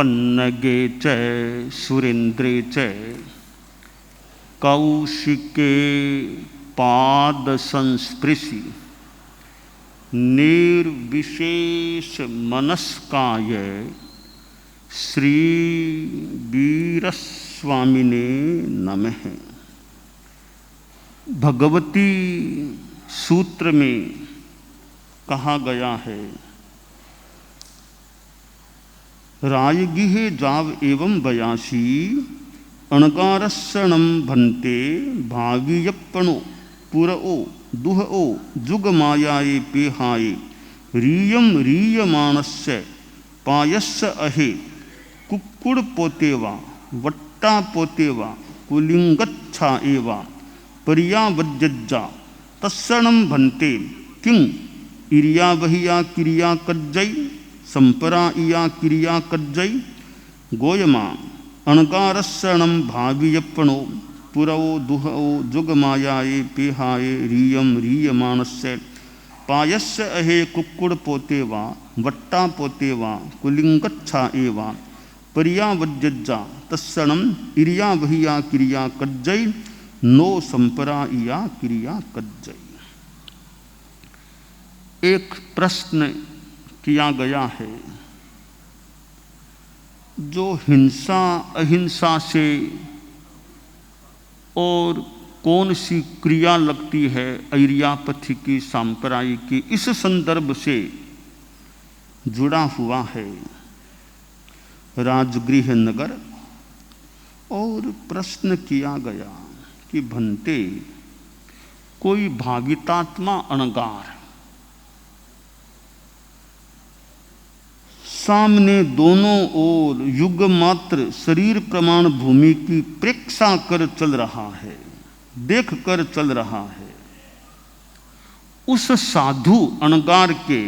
पन्नगे च सुरेन्द्रे च कौशिके पाद संस्पृशि निर्विशेष मनस्काय श्री वीरस्वामिने नमः। भगवती सूत्र में कहा गया है, रायगिह जाव एवं बयासी अणकारस्सणम भन्ते भावीयपणो पुरओ दुहओ जुग मायाए पेहाए रीयम रीयमाणस्य पायस्य अहे कुक्कुड़ पोतेवा वट्टा पोतेवा कुलिंगच्छा एवा पर्यावज्जा तत्सणम भन्ते किं इरिया बहिया क्रिया कज्जै संपरा इया क्रिया कज्जै गोयमा अणकारस्सणम भावीयपणो पुरवो दुहओ जुगमायाए पेहाए रीयम रीयमाणस्य पायस्य अहे कुक्कुड़ पोतेवा वट्टा पोतेवा कुलिंगच्छा एवा पर्यावज्जा तत्सणम इरिया बहिया क्रिया कज्जै नो संपरा इया क्रिया कज्जै। एक प्रश्न किया गया है, जो हिंसा अहिंसा से और कौन सी क्रिया लगती है ऐरियापथी की सांप्रदायिक की, इस संदर्भ से जुड़ा हुआ है राजगृह नगर। और प्रश्न किया गया कि भन्ते कोई भावितात्मा अणगार सामने दोनों ओर युग मात्र शरीर प्रमाण भूमि की प्रेक्षा कर चल रहा है, देख कर चल रहा है। उस साधु अणगार के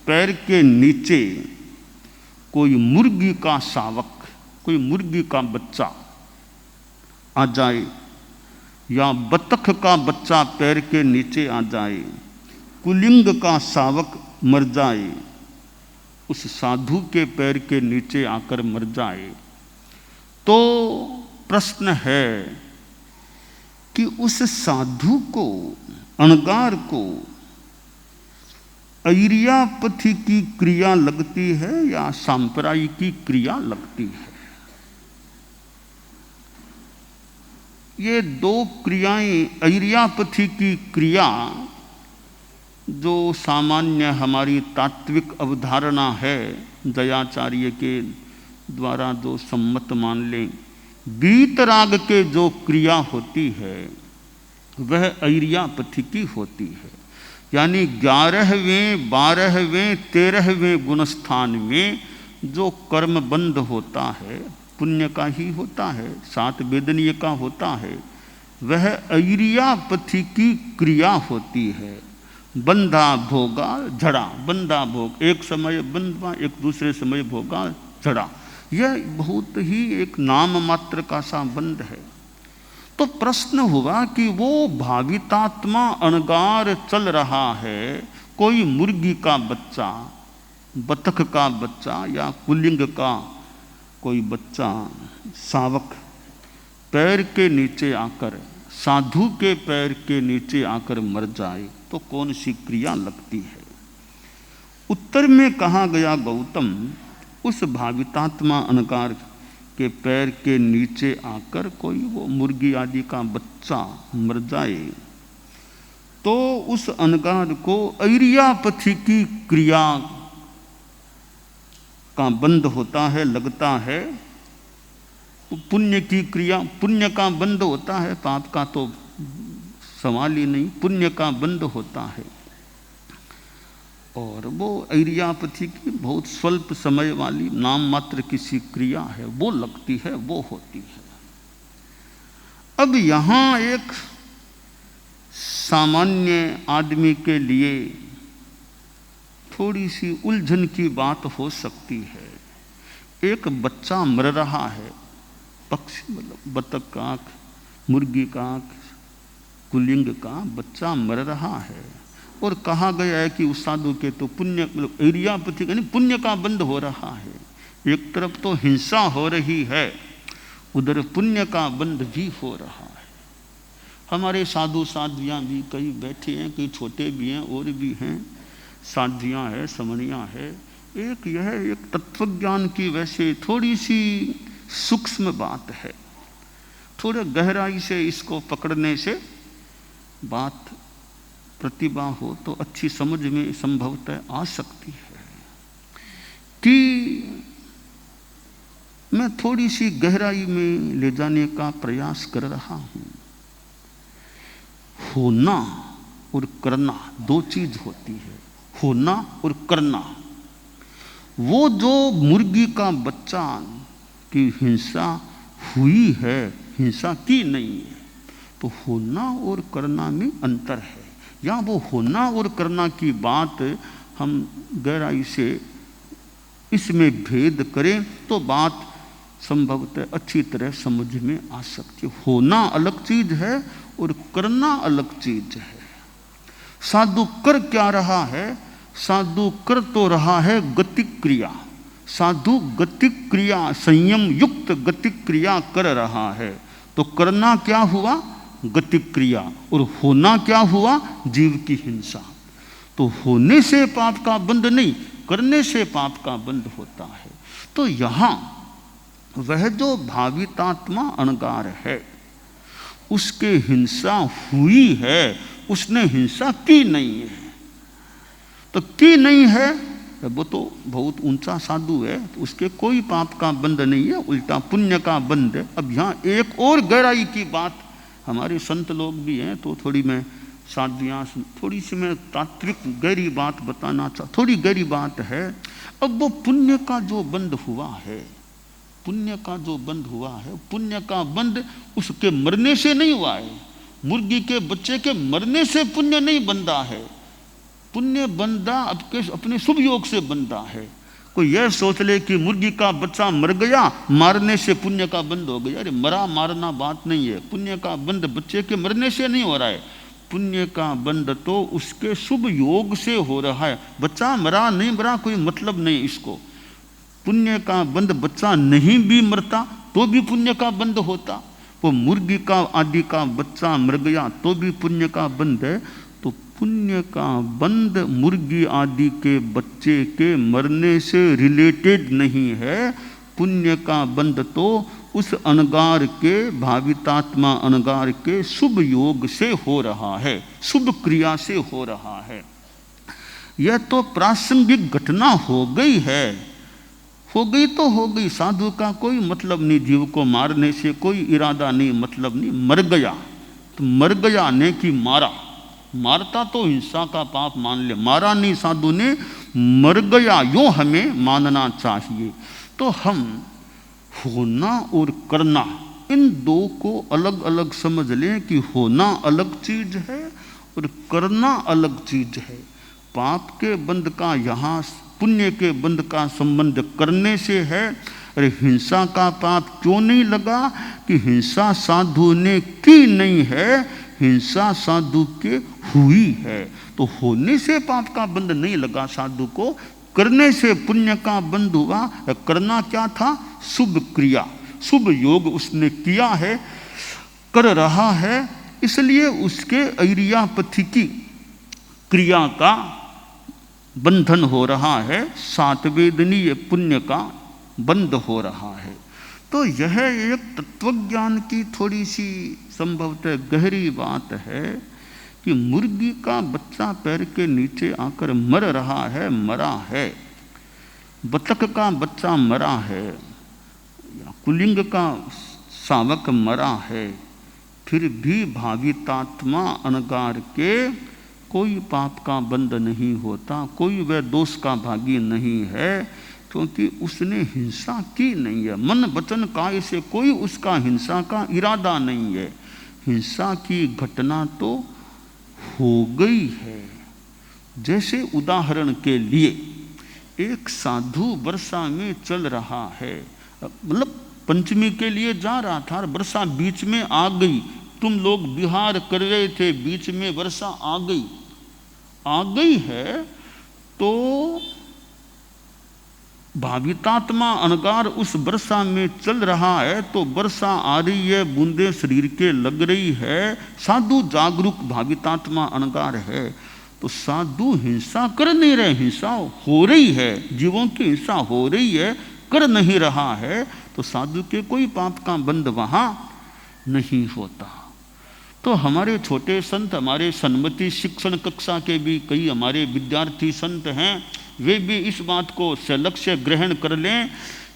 पैर के नीचे कोई मुर्गी का शावक, कोई मुर्गी का बच्चा आ जाए या बतख का बच्चा पैर के नीचे आ जाए, कुलिंग का शावक मर जाए, उस साधु के पैर के नीचे आकर मर जाए, तो प्रश्न है कि उस साधु को, अणगार को ऐरियापथी की क्रिया लगती है या सांप्रदायिक की क्रिया लगती है? ये दो क्रियाएं, ऐरियापथी की क्रिया जो सामान्य हमारी तात्विक अवधारणा है, दयाचार्य के द्वारा जो सम्मत मान लें, वीतराग के जो क्रिया होती है वह ऐरियापथी की होती है। यानी 11वें 12वें 13वें गुणस्थान में जो कर्म बंध होता है पुण्य का ही होता है, 7 वेदनीय का होता है, वह ऐरियापथी की क्रिया होती है। बंधा भोगा झड़ा, बंधा भोग, एक समय बंधवा एक दूसरे समय भोगा झड़ा, यह बहुत ही एक नाम मात्र का सा बंध है। तो प्रश्न हुआ कि वो भावितात्मा अणगार चल रहा है, कोई मुर्गी का बच्चा, बतख का बच्चा या कुलिंग का कोई बच्चा शावक पैर के नीचे आकर, साधु के पैर के नीचे आकर मर जाए तो कौन सी क्रिया लगती है? उत्तर में कहा गया, गौतम, उस भावितात्मा अणगार के पैर के नीचे आकर कोई वो मुर्गी आदि का बच्चा मर जाए तो उस अणगार को ऐरियापथी की क्रिया का बंध होता है, लगता है। पुण्य की क्रिया, पुण्य का बंध होता है, पाप का तो सवाल ही नहीं, पुण्य का बंध होता है। और वो ऐरियापथी की बहुत स्वल्प समय वाली नाम मात्र किसी क्रिया है, वो लगती है, वो होती है। अब यहाँ एक सामान्य आदमी के लिए थोड़ी सी उलझन की बात हो सकती है। एक बच्चा मर रहा है, पक्षी मतलब बतख का आँख, मुर्गी का आँख, कुलिंग का बच्चा मर रहा है और कहा गया है कि उस साधु के तो पुण्य मतलब ऐरियापथी यानी पुण्य का बंध हो रहा है। एक तरफ तो हिंसा हो रही है, उधर पुण्य का बंध भी हो रहा है। हमारे साधु साध्वियाँ भी कई बैठे हैं, कई छोटे भी हैं और भी हैं, साध्वियाँ हैं, समणियाँ हैं। एक यह एक तत्वज्ञान की वैसे थोड़ी सी सूक्ष्म बात है, थोड़े गहराई से इसको पकड़ने से बात प्रतिभा हो तो अच्छी समझ में संभवतः आ सकती है। कि मैं थोड़ी सी गहराई में ले जाने का प्रयास कर रहा हूं। होना और करना दो चीज होती है, होना और करना। वो जो मुर्गी का बच्चा की हिंसा हुई है, हिंसा की नहीं है, तो होना और करना में अंतर है। या वो होना और करना की बात हम गहराई से इसमें भेद करें तो बात संभवतः अच्छी तरह समझ में आ सकती है। होना अलग चीज है और करना अलग चीज है। साधु कर क्या रहा है? साधु कर तो रहा है गतिक क्रिया। साधु गतिक क्रिया, संयम युक्त गतिक क्रिया कर रहा है। तो करना क्या हुआ? गतिक क्रिया। और होना क्या हुआ? जीव की हिंसा। तो होने से पाप का बंध नहीं, करने से पाप का बंध होता है। तो यहां वह जो भावितात्मा अणगार है, उसके हिंसा हुई है, उसने हिंसा की नहीं है। तो की नहीं है, वो तो बहुत ऊंचा साधु है, तो उसके कोई पाप का बंध नहीं है, उल्टा पुण्य का बंध है। अब यहाँ एक और गहराई की बात, हमारे संत लोग भी हैं तो थोड़ी मैं साध्वियाँ, थोड़ी सी मैं तात्विक गहरी बात बताना चाहता, थोड़ी गहरी बात है। अब वो पुण्य का जो बंध हुआ है, पुण्य का जो बंध हुआ है, पुण्य का बंध उसके मरने से नहीं हुआ है। मुर्गी के बच्चे के मरने से पुण्य नहीं बंधा है। पुण्य बंधा अपने शुभ योग से बंधा है। कोई यह सोच ले कि मुर्गी का बच्चा मर गया, मारने से पुण्य का बंध हो गया। अरे मरा मारना बात नहीं है। पुण्य का बंध बच्चे के मरने से नहीं हो रहा है। पुण्य का बंध तो उसके शुभ योग से हो रहा है। बच्चा मरा नहीं मरा कोई मतलब नहीं इसको। पुण्य का बंध बच्चा नहीं भी मरता तो भी पुण्य का बंध होता। वो मुर्गी का आदि का बच्चा मर गया तो भी पुण्य का बंध है। तो पुण्य का बंध मुर्गी आदि के बच्चे के मरने से रिलेटेड नहीं है। पुण्य का बंध तो उस अणगार के, भावितात्मा अणगार के शुभ योग से हो रहा है, शुभ क्रिया से हो रहा है। यह तो प्रासंगिक घटना हो गई है, हो गई तो हो गई। साधु का कोई मतलब नहीं, जीव को मारने से कोई इरादा नहीं, मतलब नहीं। मर गया तो मर गया ने कि मारा, मारता तो हिंसा का पाप मान ले, मारा नहीं साधु ने, मर गया यूं हमें मानना चाहिए। तो हम होना और करना इन दो को अलग अलग समझ लें कि होना अलग चीज है और करना अलग चीज है। पाप के बंध का यहाँ पुण्य के बंध का संबंध करने से है। अरे हिंसा का पाप क्यों नहीं लगा? कि हिंसा साधु ने की नहीं है, हिंसा साधु के हुई है। तो होने से पाप का बंध नहीं लगा साधु को, करने से पुण्य का बंध हुआ। करना क्या था? शुभ क्रिया, शुभ योग उसने किया है, कर रहा है, इसलिए उसके ऐरियापथि की क्रिया का बंधन हो रहा है, सातवेदनीय पुण्य का बंध हो रहा है। तो यह एक तत्वज्ञान की थोड़ी सी संभवतः गहरी बात है कि मुर्गी का बच्चा पैर के नीचे आकर मर रहा है, मरा है। बतख का बच्चा मरा है, या कुलिंग का शावक मरा है, फिर भी भावितात्मा अणगार के कोई पाप का बंध नहीं होता, कोई वह दोष का भागी नहीं है, क्योंकि उसने हिंसा की नहीं है। मन वचन काय से कोई उसका हिंसा का इरादा नहीं है। हिंसा की घटना तो हो गई है। जैसे उदाहरण के लिए एक साधु वर्षा में चल रहा है, मतलब पंचमी के लिए जा रहा था, वर्षा बीच में आ गई। तुम लोग विहार कर रहे थे, बीच में वर्षा आ गई है, तो भावितात्मा अनगार उस वर्षा में चल रहा है, तो वर्षा आ रही है, बूंदे शरीर के लग रही है, साधु जागरूक भावितात्मा अनगार है, तो साधु हिंसा कर नहीं रहे, हिंसा हो रही है, जीवों की हिंसा हो रही है, कर नहीं रहा है, तो साधु के कोई पाप का बंध वहां नहीं होता। तो हमारे छोटे संत, हमारे सन्मति शिक्षण कक्षा के भी कई हमारे विद्यार्थी संत हैं, वे भी इस बात को लक्ष्य ग्रहण कर लें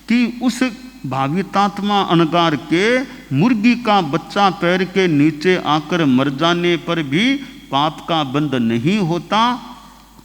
कि उस भावितात्मा अनगार के मुर्गी का बच्चा पैर के नीचे आकर मर जाने पर भी पाप का बंध नहीं होता,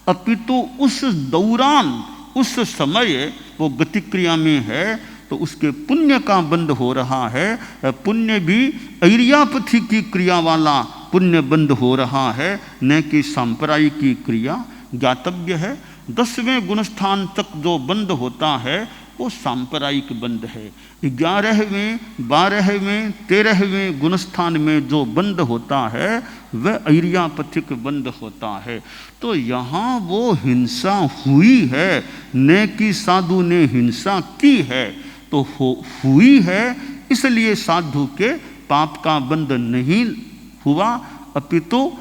अपितु उस दौरान, उस समय वो गतिक्रिया में है, तो उसके पुण्य का बंध हो रहा है। पुण्य भी ऐरियापथी की क्रिया वाला पुण्य बंध हो रहा है, न कि सांप्रदायिक की क्रिया। ज्ञातव्य है 10वें गुणस्थान तक जो बंध होता है वो सांप्रदायिक बंध है। 11वें, 12वें, 13वें गुणस्थान में जो बंध होता है वह ऐरियापथिक बंध होता है। तो यहाँ वो हिंसा हुई है, न कि साधु ने हिंसा की है, तो हुई है, इसलिए साधु के पाप का बंध नहीं हुआ, अपितु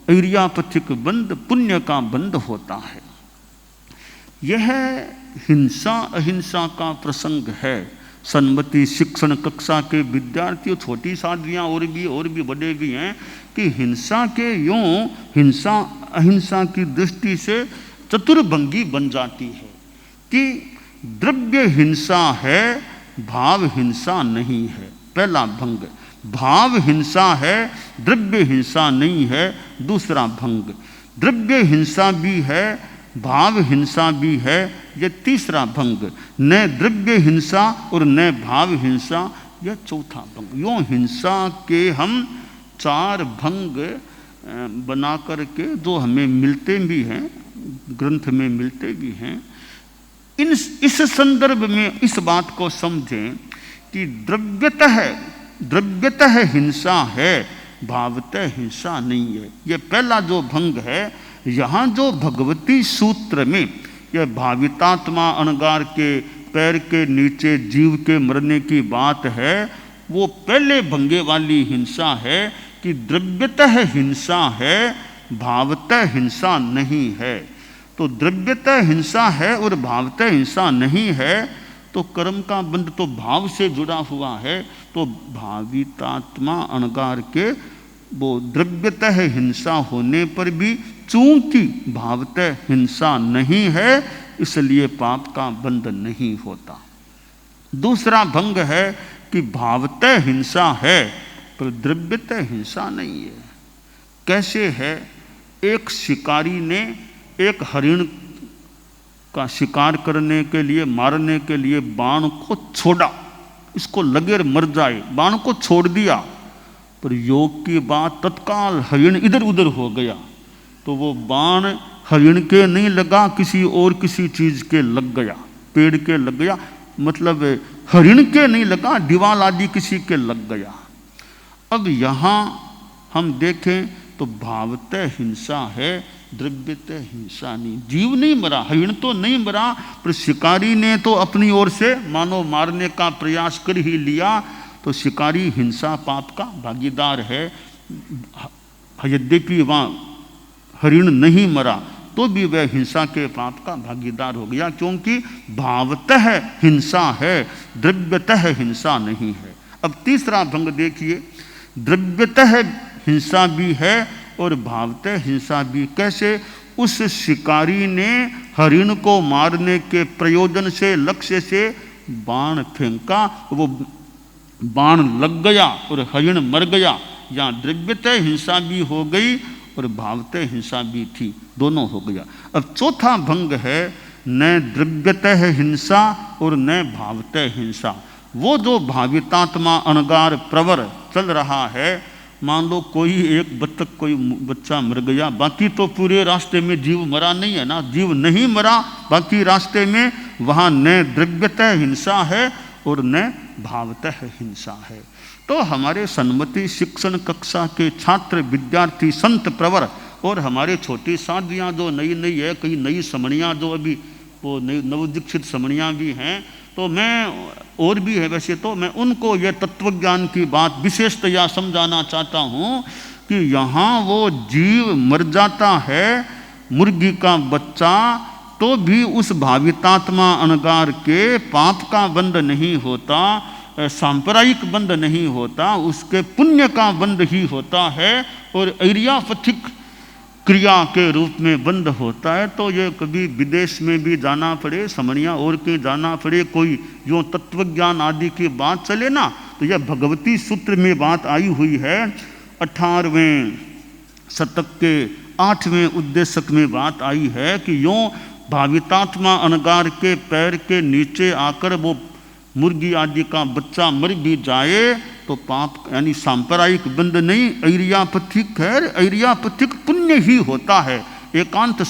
ऐरियापथिक बंध, पुण्य का बंध होता है। यह हिंसा अहिंसा का प्रसंग है। सन्मति शिक्षण कक्षा के विद्यार्थियों, छोटी साधवियाँ और भी बड़े भी हैं कि हिंसा के यूँ हिंसा अहिंसा की दृष्टि से चतुर्भंगी बन जाती है कि द्रव्य हिंसा है, भाव हिंसा नहीं है। पहला भंग, भाव हिंसा है, द्रव्य हिंसा नहीं है। दूसरा भंग, द्रव्य हिंसा भी है, भाव हिंसा भी है। यह तीसरा भंग, न द्रव्य हिंसा और न भाव हिंसा, यह चौथा भंग। यूँ हिंसा के हम 4 भंग बना करके जो हमें मिलते भी हैं, ग्रंथ में मिलते भी हैं। इस संदर्भ में इस बात को समझें कि द्रव्यतः हिंसा है, भावतः हिंसा नहीं है। यह पहला जो भंग है। यहाँ जो भगवती सूत्र में यह भावितात्मा अनगार के पैर के नीचे जीव के मरने की बात है, वो पहले भंगे वाली हिंसा है कि द्रव्यतः हिंसा है, भावतः हिंसा नहीं है। तो द्रव्यतः हिंसा है और भावतः हिंसा नहीं है, तो कर्म का बंध तो भाव से जुड़ा हुआ है। तो भावितात्मा अनगार के वो द्रव्यतः हिंसा होने पर भी चूंकि भावतः हिंसा नहीं है, इसलिए पाप का बंध नहीं होता। दूसरा भंग है कि भावतः हिंसा है पर द्रव्यतः हिंसा नहीं है। कैसे है? एक शिकारी ने एक हरिण का शिकार करने के लिए, मारने के लिए बाण को छोड़ा, इसको लगे मर जाए, बाण को छोड़ दिया, पर योग की बात तत्काल हरिण इधर उधर हो गया। तो वो बाण हरिण के नहीं लगा, किसी और किसी चीज के लग गया, पेड़ के लग गया, मतलब हरिण के नहीं लगा, दीवाल आदि किसी के लग गया। अब यहाँ हम देखें तो भावतः हिंसा है, द्रव्यतः हिंसा नहीं। जीव नहीं मरा, हरिण तो नहीं मरा, पर शिकारी ने तो अपनी ओर से मानो मारने का प्रयास कर ही लिया। तो शिकारी हिंसा पाप का भागीदार है। यद्यपि वहाँ हरिण नहीं मरा तो भी वह हिंसा के पाप का भागीदार हो गया, क्योंकि भावतः हिंसा है, द्रव्यतः हिंसा नहीं है। अब तीसरा भंग देखिए, द्रव्यतः हिंसा भी है और भावतः हिंसा भी। कैसे? उस शिकारी ने हरिण को मारने के प्रयोजन से, लक्ष्य से बाण फेंका, वो बाण लग गया और हरिण मर गया। यहाँ द्रव्यतः हिंसा भी हो गई और भावतः हिंसा भी थी, दोनों हो गया। अब चौथा भंग है न द्रव्यतः हिंसा और न भावतः हिंसा। वो जो भावितात्मा अनगार प्रवर चल रहा है, मान लो कोई एक बत्तख, कोई बच्चा मर गया, बाकी तो पूरे रास्ते में जीव मरा नहीं है ना, जीव नहीं मरा बाकी रास्ते में, वहाँ न द्रव्यतः हिंसा है और न भावतः हिंसा है। तो हमारे सन्मति शिक्षण कक्षा के छात्र, विद्यार्थी, संत प्रवर और हमारे छोटी साधवियाँ जो नई नई है, कई नई समणियाँ जो अभी वो नवदीक्षित समणियाँ भी हैं, तो मैं और भी है वैसे, तो मैं उनको ये तत्वज्ञान की बात विशेषतया समझाना चाहता हूँ कि यहाँ वो जीव मर जाता है, मुर्गी का बच्चा, तो भी उस भावितात्मा अनगार के पाप का बंध नहीं होता, सांप्रदायिक बंध नहीं होता, उसके पुण्य का बंध ही होता है और ऐरियापथिक क्रिया के रूप में बंद होता है। तो ये कभी विदेश में भी जाना पड़े, समणिया और कहीं जाना पड़े, कोई जो तत्वज्ञान आदि की बात चले ना, तो यह भगवती सूत्र में बात आई हुई है। 18वें शतक के 8वें उद्देशक में बात आई है कि यूँ भावितात्मा अनगार के पैर के नीचे आकर वो मुर्गी आदि का बच्चा मर भी जाए तो पाप यानी सांप्रदायिक बंध नहीं, ऐरियापथिक है, ऐरियापथिक पुण्य ही होता है, एकांत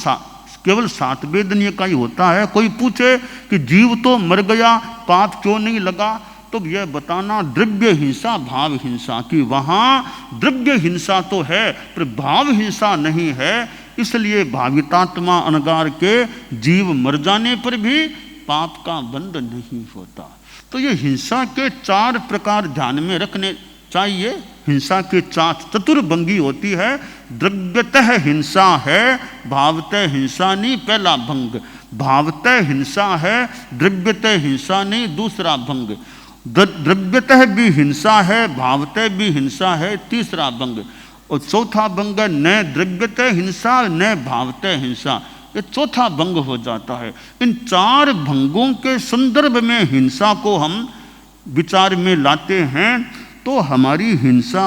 केवल सातवेदनीय का ही होता है। कोई पूछे कि जीव तो मर गया, पाप क्यों नहीं लगा, तो यह बताना द्रव्य हिंसा भाव हिंसा की, वहाँ द्रव्य हिंसा तो है पर भाव हिंसा नहीं है, इसलिए भावितात्मा अनगार के जीव मर जाने पर भी पाप का बंध नहीं होता। तो ये हिंसा के 4 प्रकार ध्यान में रखने चाहिए। हिंसा के 4 चतुर्भंगी होती है। द्रव्यतः हिंसा है, भावतः हिंसा नहीं, पहला भंग। भावतः हिंसा है, द्रव्यतः हिंसा नहीं, दूसरा भंग। द्रव्यतः भी हिंसा है, भावतः भी हिंसा है, तीसरा भंग। और चौथा भंग न द्रव्यतः हिंसा न भावतः हिंसा, ये चौथा भंग हो जाता है। इन 4 भंगों के संदर्भ में हिंसा को हम विचार में लाते हैं तो हमारी हिंसा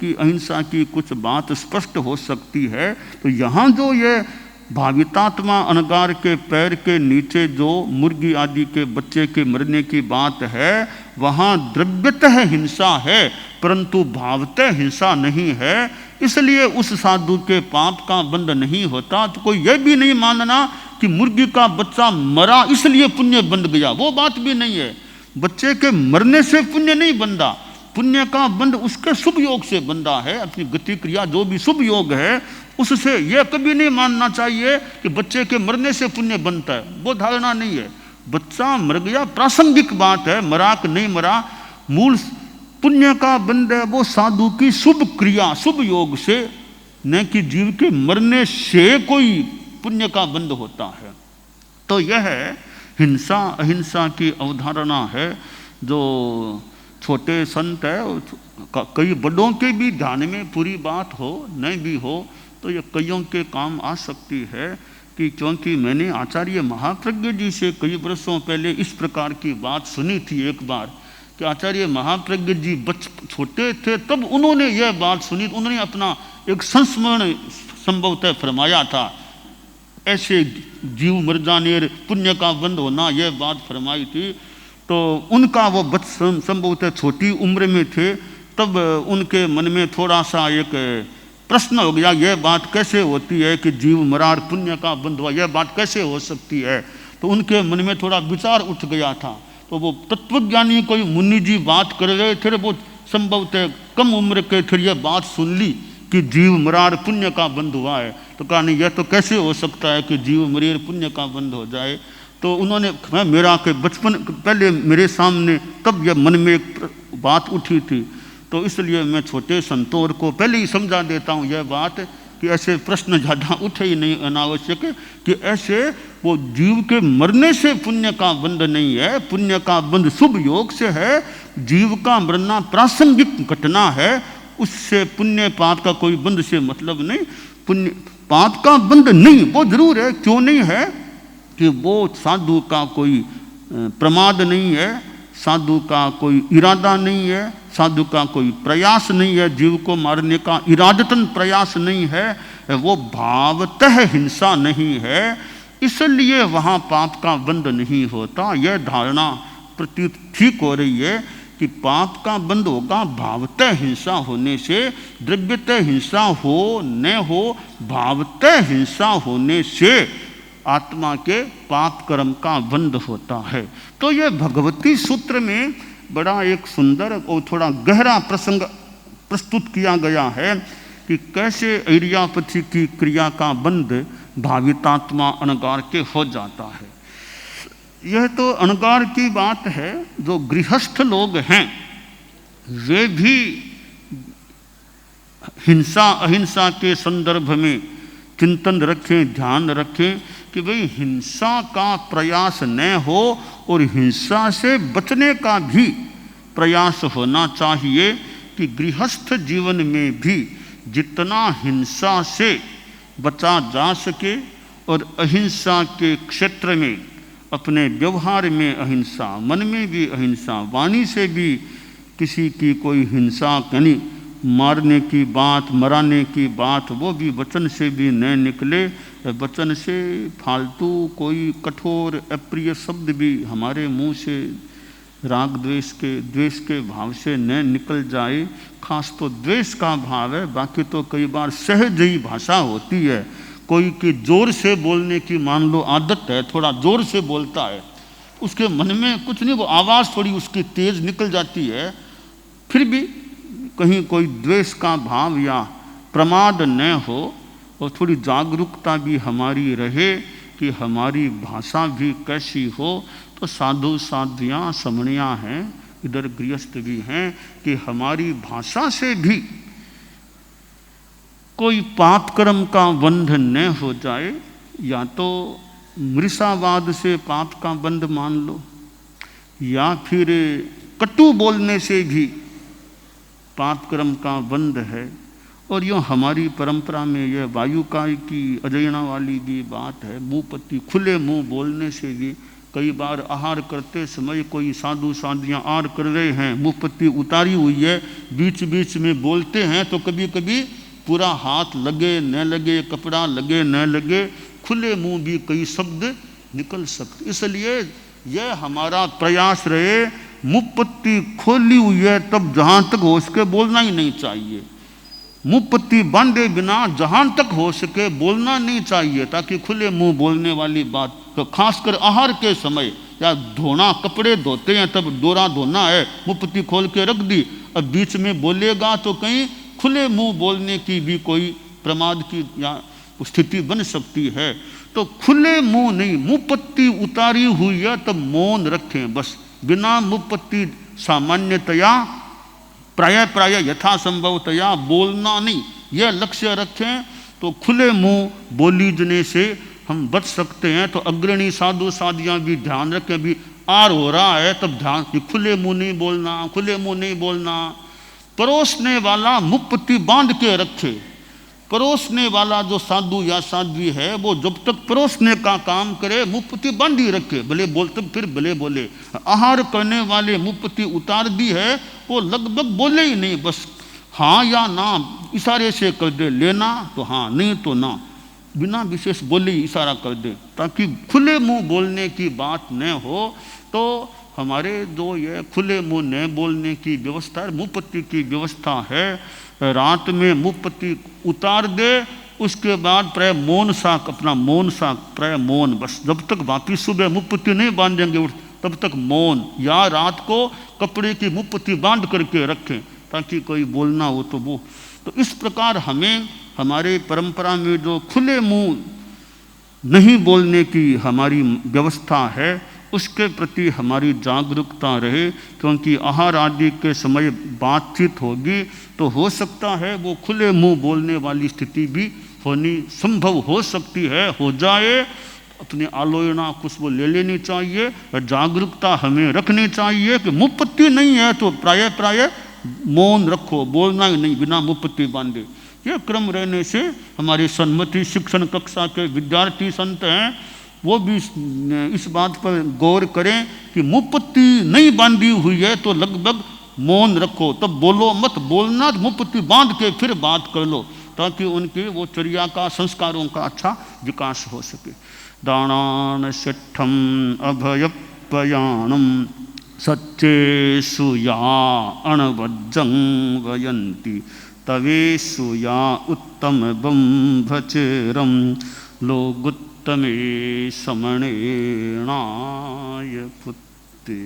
की अहिंसा की कुछ बात स्पष्ट हो सकती है। तो यहाँ जो ये भावितात्मा अनगार के पैर के नीचे जो मुर्गी आदि के बच्चे के मरने की बात है, वहाँ द्रव्यतः हिंसा है परंतु भावतः हिंसा नहीं है, इसलिए उस साधु के पाप का बंध नहीं होता। तो कोई यह भी नहीं मानना कि मुर्गी का बच्चा मरा इसलिए पुण्य बंध गया, वो बात भी नहीं है। बच्चे के मरने से पुण्य नहीं बंधा, पुण्य का बंध उसके शुभ योग से बंधा है, अपनी गति क्रिया जो भी शुभ योग है उससे। यह कभी नहीं मानना चाहिए कि बच्चे के मरने से पुण्य बनता है, वो धारणा नहीं है। बच्चा मर गया प्रासंगिक बात है, मरा कि नहीं मरा, मूल पुण्य का बंध है वो साधु की शुभ क्रिया शुभ योग से, न कि जीव के मरने से कोई पुण्य का बंध होता है। तो यह हिंसा अहिंसा की अवधारणा है जो छोटे संत है, कई बड़ों के भी ध्यान में पूरी बात हो नहीं भी हो तो ये कईयों के काम आ सकती है। कि क्योंकि मैंने आचार्य महाप्रज्ञ जी से कई वर्षों पहले इस प्रकार की बात सुनी थी एक बार, कि आचार्य महाप्रज्ञ जी छोटे थे तब उन्होंने यह बात सुनी, उन्होंने अपना एक संस्मरण संभवतः फरमाया था, ऐसे जीव मर जाने पुण्य का बंध होना, यह बात फरमाई थी। तो उनका वो बच्चा संभवतः छोटी उम्र में थे, तब उनके मन में थोड़ा सा एक प्रश्न हो गया, यह बात कैसे होती है कि जीव मरा और पुण्य का बंध हुआ, यह बात कैसे हो सकती है। तो उनके मन में थोड़ा विचार उठ गया था। तो वो तत्वज्ञानी कोई मुनि जी बात कर रहे थे, वो संभवतः कम उम्र के थे, यह बात सुन ली कि जीव मरा और पुण्य का बंध हुआ है। तो कहा नहीं, यह तो कैसे हो सकता है कि जीव मरे और पुण्य का बंध हो जाए। तो उन्होंने मेरा के बचपन पहले मेरे सामने तब यह मन में एक बात उठी थी, तो इसलिए मैं छोटे संतों को पहले ही समझा देता हूँ यह बात कि ऐसे प्रश्न ज़्यादा उठे ही नहीं अनावश्यक, कि ऐसे वो जीव के मरने से पुण्य का बंध नहीं है, पुण्य का बंध शुभ योग से है। जीव का मरना प्रासंगिक घटना है, उससे पुण्य पाप का कोई बंध से मतलब नहीं। पुण्य पाप का बंध नहीं, वो जरूर है, क्यों नहीं है कि वो साधु का कोई प्रमाद नहीं है, साधु का कोई इरादा नहीं है, साधु का कोई प्रयास नहीं है, जीव को मारने का इरादतन प्रयास नहीं है, वो भावतः हिंसा नहीं है, इसलिए वहाँ पाप का बंध नहीं होता। यह धारणा प्रतीत ठीक हो रही है कि पाप का बंध होगा भावतः हिंसा होने से, द्रव्यतः हिंसा हो न हो, भावतः हिंसा होने से आत्मा के पाप कर्म का बंध होता है। तो यह भगवती सूत्र में बड़ा एक सुंदर और थोड़ा गहरा प्रसंग प्रस्तुत किया गया है कि कैसे ऐरियापथी की क्रिया का बंध भावितात्मा अनगार के हो जाता है। यह तो अणकार की बात है। जो गृहस्थ लोग हैं वे भी हिंसा अहिंसा के संदर्भ में चिंतन रखें, ध्यान रखें कि भाई हिंसा का प्रयास न हो और हिंसा से बचने का भी प्रयास होना चाहिए। कि गृहस्थ जीवन में भी जितना हिंसा से बचा जा सके और अहिंसा के क्षेत्र में अपने व्यवहार में अहिंसा, मन में भी अहिंसा, वाणी से भी किसी की कोई हिंसा यानी मारने की बात, मराने की बात, वो भी वचन से भी न निकले। वचन से फालतू कोई कठोर अप्रिय शब्द भी हमारे मुंह से राग द्वेष के भाव से न निकल जाए। खास तो द्वेष का भाव है, बाकी तो कई बार सहज ही भाषा होती है। कोई की जोर से बोलने की मान लो आदत है, थोड़ा जोर से बोलता है, उसके मन में कुछ नहीं, वो आवाज़ थोड़ी उसकी तेज निकल जाती है, फिर भी कहीं कोई द्वेष का भाव या प्रमाद न हो और थोड़ी जागरूकता भी हमारी रहे कि हमारी भाषा भी कैसी हो। तो साधु साध्वियाँ समणियाँ हैं, इधर गृहस्थ भी हैं, कि हमारी भाषा से भी कोई पाप कर्म का बंध न हो जाए। या तो मृषावाद से पाप का बंध मान लो, या फिर कटु बोलने से भी पाप कर्म का बंध है। और यूँ हमारी परंपरा में यह वायुकाय की अजयना वाली भी बात है। मुँहपत्ती खुले मुंह बोलने से भी, कई बार आहार करते समय कोई साधु साधियाँ आहार कर रहे हैं, मुँहपत्ती उतारी हुई है, बीच बीच में बोलते हैं तो कभी कभी पूरा हाथ लगे न लगे, कपड़ा लगे न लगे, खुले मुंह भी कई शब्द निकल सकते। इसलिए यह हमारा प्रयास रहे, मुँहपत्ती खोली हुई है तब जहाँ तक हो सके बोलना ही नहीं चाहिए। मुँहपत्ती बांधे बिना जहाँ तक हो सके बोलना नहीं चाहिए, ताकि खुले मुंह बोलने वाली बात, तो खासकर आहार के समय या धोना, कपड़े धोते हैं तब डोरा धोना है, मुँहपत्ती खोल के रख दी, अब बीच में बोलेगा तो कहीं खुले मुंह बोलने की भी कोई प्रमाद की या स्थिति बन सकती है। तो खुले मुंह नहीं, मुँहपत्ती उतारी हुई है तब मौन रखें बस, बिना मुँहपत्ती सामान्यतया प्राय यथासंभवतया बोलना नहीं, यह लक्ष्य रखें तो खुले मुंह बोली जने से हम बच सकते हैं। तो अग्रणी साधु साधियाँ भी ध्यान रखें, अभी आर हो रहा है तब ध्यान, खुले मुंह नहीं बोलना, खुले मुंह नहीं बोलना। परोसने वाला मुँहपत्ती बांध के रखे। परोसने वाला जो साधु या साध्वी है वो जब तक परोसने का काम करे मुँहपत्ती बांधी रखे, भले बोलते फिर भले बोले। आहार करने वाले मुँहपत्ती उतार दी है, वो लगभग बोले ही नहीं, बस हाँ या ना इशारे से कर दे, लेना तो हाँ नहीं तो ना, बिना विशेष बोले ही इशारा कर दे, ताकि खुले मुंह बोलने की बात न हो। तो हमारे जो ये खुले मुंह न बोलने की व्यवस्था है, मुँहपत्ती की व्यवस्था है, रात में मुँहपत्ती उतार दे, उसके बाद प्राय मौन साक, अपना मौन साक, प्राय मौन बस, जब तक वापिस सुबह मुँहपत्ती नहीं बांधेंगे तब तक मौन, या रात को कपड़े की मुँहपत्ती बांध करके रखें ताकि कोई बोलना हो तो वो। तो इस प्रकार हमें हमारे परंपरा में जो खुले मुंह नहीं बोलने की हमारी व्यवस्था है उसके प्रति हमारी जागरूकता रहे, क्योंकि आहार आदि के समय बातचीत होगी तो हो सकता है वो खुले मुंह बोलने वाली स्थिति भी होनी संभव हो सकती है, हो जाए। अपनी आलोचना कुछ वो ले लेनी चाहिए, जागरूकता हमें रखनी चाहिए कि मुँहपत्ती नहीं है तो प्राय मौन रखो, बोलना ही नहीं बिना मुँहपत्ती बांधे। ये क्रम रहने से हमारे सन्मति शिक्षण कक्षा के विद्यार्थी संत हैं वो भी इस बात पर गौर करें कि मुँहपत्ती नहीं बांधी हुई है तो लगभग मौन रखो, तब बोलो मत, बोलना मुँहपत्ती बांध के फिर बात कर लो, ताकि उनके वो चर्या का संस्कारों का अच्छा विकास हो सके। दानान शिठम अभयपयाणम सच्चेषु या अणवज्जं वयन्ति तवेषु या उत्तम बंभचेरम लोगुत्तमे समणेणाय पुत्ते।